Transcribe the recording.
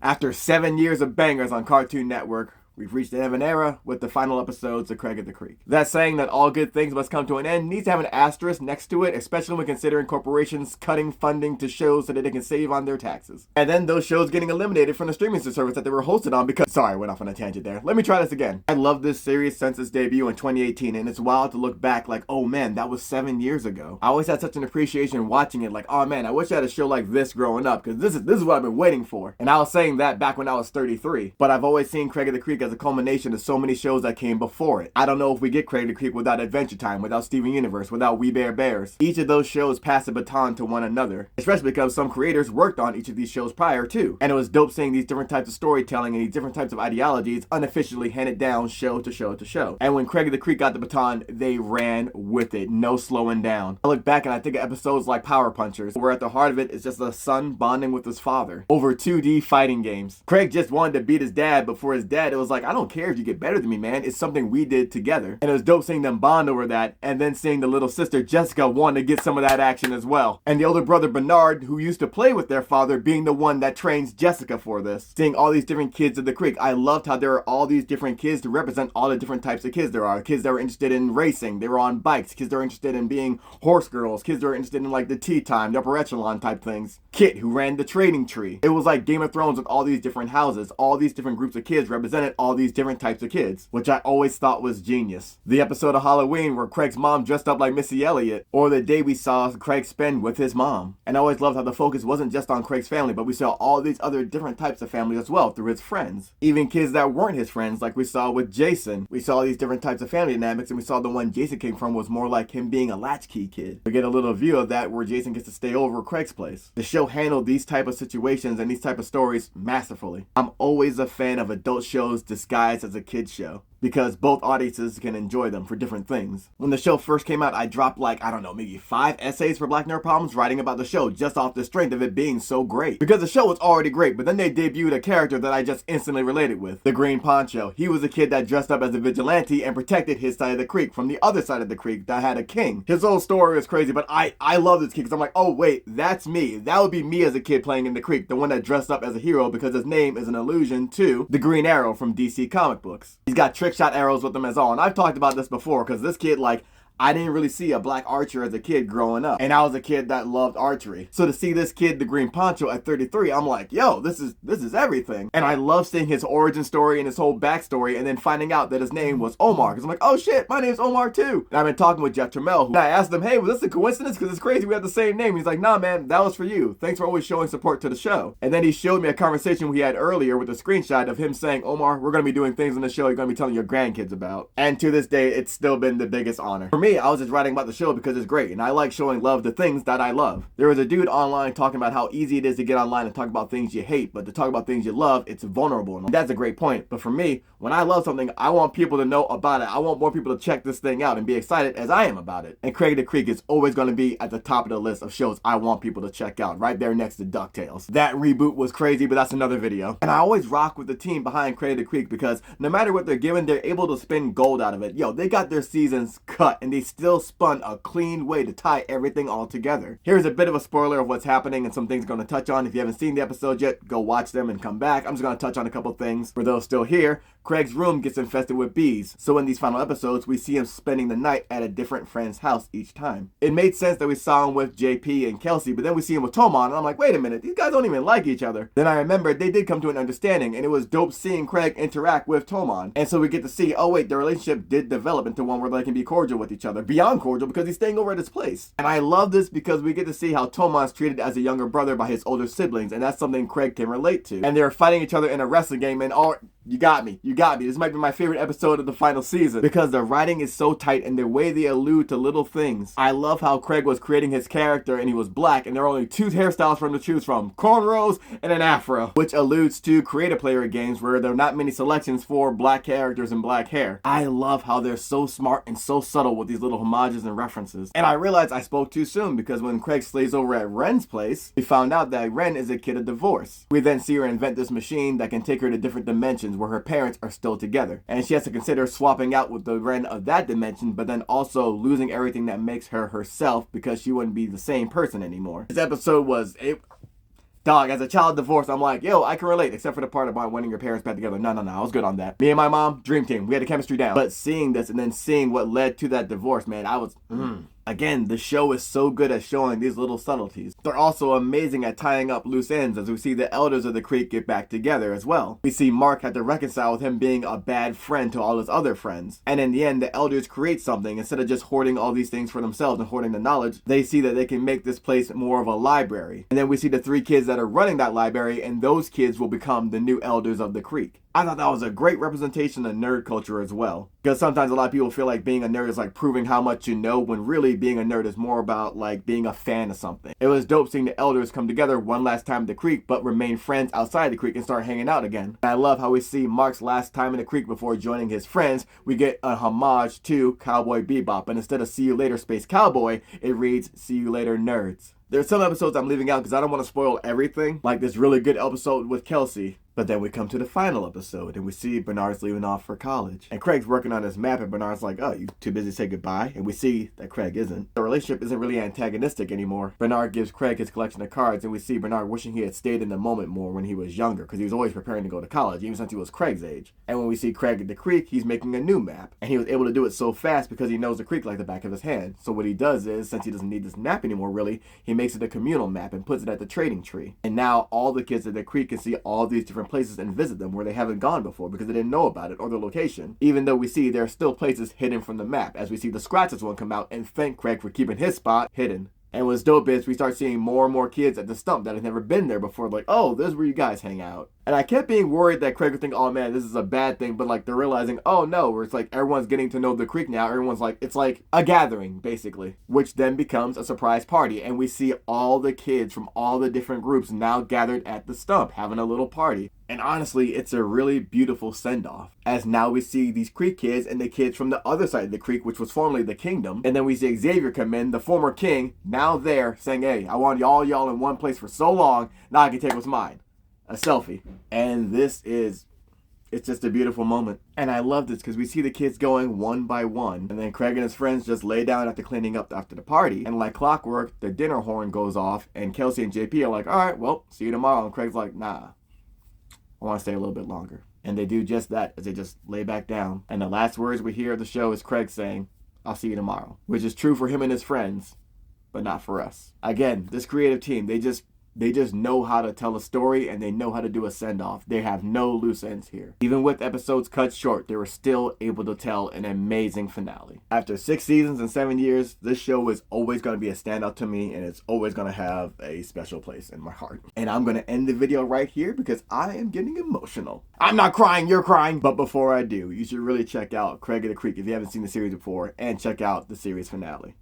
After 7 years of bangers on Cartoon Network, we've reached the end of an era with the final episodes of Craig of the Creek. That saying that all good things must come to an end needs to have an asterisk next to it, especially when considering corporations cutting funding to shows so that they can save on their taxes. And then those shows getting eliminated from the streaming service that they were hosted on because... Sorry, I went off on a tangent there. Let me try this again. I love this series since its debut in 2018, and it's wild to look back like, oh man, that was 7 years ago. I always had such an appreciation watching it, like, oh man, I wish I had a show like this growing up, because this is what I've been waiting for. And I was saying that back when I was 33. But I've always seen Craig of the Creek as a culmination of so many shows that came before it. I don't know if we get Craig of the Creek without Adventure Time, without Steven Universe, without We Bare Bears. Each of those shows passed the baton to one another, especially because some creators worked on each of these shows prior to. And it was dope seeing these different types of storytelling and these different types of ideologies unofficially handed down show to show to show. And when Craig of the Creek got the baton, they ran with it, no slowing down. I look back and I think of episodes like Power Punchers, where at the heart of it is just a son bonding with his father over 2D fighting games. Craig just wanted to beat his dad, but for his dad, it was like, I don't care if you get better than me, man. It's something we did together. And it was dope seeing them bond over that, and then seeing the little sister Jessica want to get some of that action as well. And the older brother Bernard, who used to play with their father, being the one that trains Jessica for this. Seeing all these different kids of the creek. I loved how there are all these different kids to represent all the different types of kids there are. Kids that were interested in racing, they were on bikes. Kids that were interested in being horse girls. Kids that were interested in like the tea time, the upper echelon type things. Kit, who ran the trading tree. It was like Game of Thrones with all these different houses. All these different groups of kids represented all these different types of kids, which I always thought was genius. The episode of Halloween where Craig's mom dressed up like Missy Elliott, or the day we saw Craig spend with his mom. And I always loved how the focus wasn't just on Craig's family, but we saw all these other different types of families as well through his friends. Even kids that weren't his friends, like we saw with Jason. We saw these different types of family dynamics, and we saw the one Jason came from was more like him being a latchkey kid. We get a little view of that where Jason gets to stay over at Craig's place. The show handled these type of situations and these type of stories masterfully. I'm always a fan of adult shows disguised as a kid's show, because both audiences can enjoy them for different things. When the show first came out, I dropped like, I don't know, maybe 5 essays for Black Nerd Problems writing about the show just off the strength of it being so great. Because the show was already great, but then they debuted a character that I just instantly related with. The Green Poncho. He was a kid that dressed up as a vigilante and protected his side of the creek from the other side of the creek that had a king. His whole story was crazy, but I love this kid because I'm like, oh wait, that's me. That would be me as a kid playing in the creek, the one that dressed up as a hero because his name is an allusion to the Green Arrow from DC comic books. He's got trick shot arrows with him as all, and I've talked about this before because this kid, like, I didn't really see a black archer as a kid growing up, and I was a kid that loved archery. So to see this kid, the Green Poncho, at 33, I'm like, yo, this is everything. And I love seeing his origin story and his whole backstory, and then finding out that his name was Omar, because I'm like, oh shit, my name's Omar too. And I've been talking with Jeff Trammell, and I asked him, hey, was this a coincidence? Because it's crazy we have the same name. He's like, nah, man, that was for you. Thanks for always showing support to the show. And then he showed me a conversation we had earlier with a screenshot of him saying, Omar, we're going to be doing things on the show you're going to be telling your grandkids about. And to this day, it's still been the biggest honor. For me, I was just writing about the show because it's great, and I like showing love to things that I love. There was a dude online talking about how easy it is to get online and talk about things you hate, but to talk about things you love, it's vulnerable. And that's a great point. But for me, when I love something, I want people to know about it. I want more people to check this thing out and be excited as I am about it. And Craig of the Creek is always going to be at the top of the list of shows I want people to check out, right there next to DuckTales. That reboot was crazy, but that's another video. And I always rock with the team behind Craig of the Creek because no matter what they're given, they're able to spin gold out of it. Yo, they got their seasons cut, and they still spun a clean way to tie everything all together. Here's a bit of a spoiler of what's happening and some things I'm going to touch on. If you haven't seen the episode yet, go watch them and come back. I'm just going to touch on a couple things. For those still here, Craig's room gets infested with bees, so in these final episodes, we see him spending the night at a different friend's house each time. It made sense that we saw him with JP and Kelsey, but then we see him with Tomon, and I'm like, wait a minute, these guys don't even like each other. Then I remembered they did come to an understanding, and it was dope seeing Craig interact with Tomon. And so we get to see, oh wait, their relationship did develop into one where they can be cordial with each other, beyond cordial, because he's staying over at his place. And I love this because we get to see how Tomon's treated as a younger brother by his older siblings, and that's something Craig can relate to. And they're fighting each other in a wrestling game, and you got me. This might be my favorite episode of the final season because the writing is so tight and the way they allude to little things. I love how Craig was creating his character and he was black, and there are only 2 hairstyles for him to choose from, cornrows and an afro, which alludes to create-a-player games where there are not many selections for black characters and black hair. I love how they're so smart and so subtle with these little homages and references. And I realized I spoke too soon because when Craig stays over at Ren's place, we found out that Ren is a kid of divorce. We then see her invent this machine that can take her to different dimensions where her parents are still together, and she has to consider swapping out with the Ren of that dimension, but then also losing everything that makes her herself because she wouldn't be the same person anymore. This episode was Dog, as a child divorced, I'm like, yo, I can relate, except for the part about wanting your parents back together. No, I was good on that. Me and my mom, dream team. We had the chemistry down. But seeing this and then seeing what led to that divorce, man, I was, Again, the show is so good at showing these little subtleties. They're also amazing at tying up loose ends as we see the elders of the creek get back together as well. We see Mark have to reconcile with him being a bad friend to all his other friends. And in the end, the elders create something. Instead of just hoarding all these things for themselves and hoarding the knowledge, they see that they can make this place more of a library. And then we see the 3 kids that are running that library, and those kids will become the new elders of the creek. I thought that was a great representation of nerd culture as well. Because sometimes a lot of people feel like being a nerd is like proving how much you know, when really being a nerd is more about like being a fan of something. It was dope seeing the elders come together one last time at the creek, but remain friends outside the creek and start hanging out again. And I love how we see Mark's last time in the creek before joining his friends. We get a homage to Cowboy Bebop, and instead of "See you later, Space Cowboy," it reads "See you later, nerds." There's some episodes I'm leaving out because I don't want to spoil everything, like this really good episode with Kelsey. But then we come to the final episode and we see Bernard's leaving off for college. And Craig's working on his map and Bernard's like, oh, you too busy to say goodbye? And we see that Craig isn't. The relationship isn't really antagonistic anymore. Bernard gives Craig his collection of cards and we see Bernard wishing he had stayed in the moment more when he was younger, because he was always preparing to go to college, even since he was Craig's age. And when we see Craig at the creek, he's making a new map. And he was able to do it so fast because he knows the creek like the back of his hand. So what he does is, since he doesn't need this map anymore really, he makes it a communal map and puts it at the trading tree. And now all the kids at the creek can see all these different places and visit them where they haven't gone before because they didn't know about it or the location. Even though we see there are still places hidden from the map, as we see the Scratches one come out and thank Craig for keeping his spot hidden. And what's dope is we start seeing more and more kids at the stump that have never been there before, like, oh, this is where you guys hang out. And I kept being worried that Craig would think, oh man, this is a bad thing, but like they're realizing, oh no, where it's like everyone's getting to know the creek now. Everyone's like, it's like a gathering, basically, which then becomes a surprise party. And we see all the kids from all the different groups now gathered at the stump, having a little party. And honestly, it's a really beautiful send-off, as now we see these creek kids and the kids from the other side of the creek, which was formerly the kingdom. And then we see Xavier come in, the former king, now there, saying, hey, I wanted y'all in one place for so long, now I can take what's mine. A selfie. And it's just a beautiful moment. And I love this because we see the kids going one by one. And then Craig and his friends just lay down after cleaning up after the party. And like clockwork, the dinner horn goes off. And Kelsey and JP are like, all right, well, see you tomorrow. And Craig's like, nah, I want to stay a little bit longer. And they do just that as they just lay back down. And the last words we hear of the show is Craig saying, I'll see you tomorrow. Which is true for him and his friends, but not for us. Again, this creative team, they just know how to tell a story and they know how to do a send-off. They have no loose ends here. Even with episodes cut short, they were still able to tell an amazing finale. After 6 seasons and 7 years, this show is always going to be a standout to me, and it's always going to have a special place in my heart. And I'm going to end the video right here because I am getting emotional. I'm not crying, you're crying. But before I do, you should really check out Craig of the Creek if you haven't seen the series before, and check out the series finale.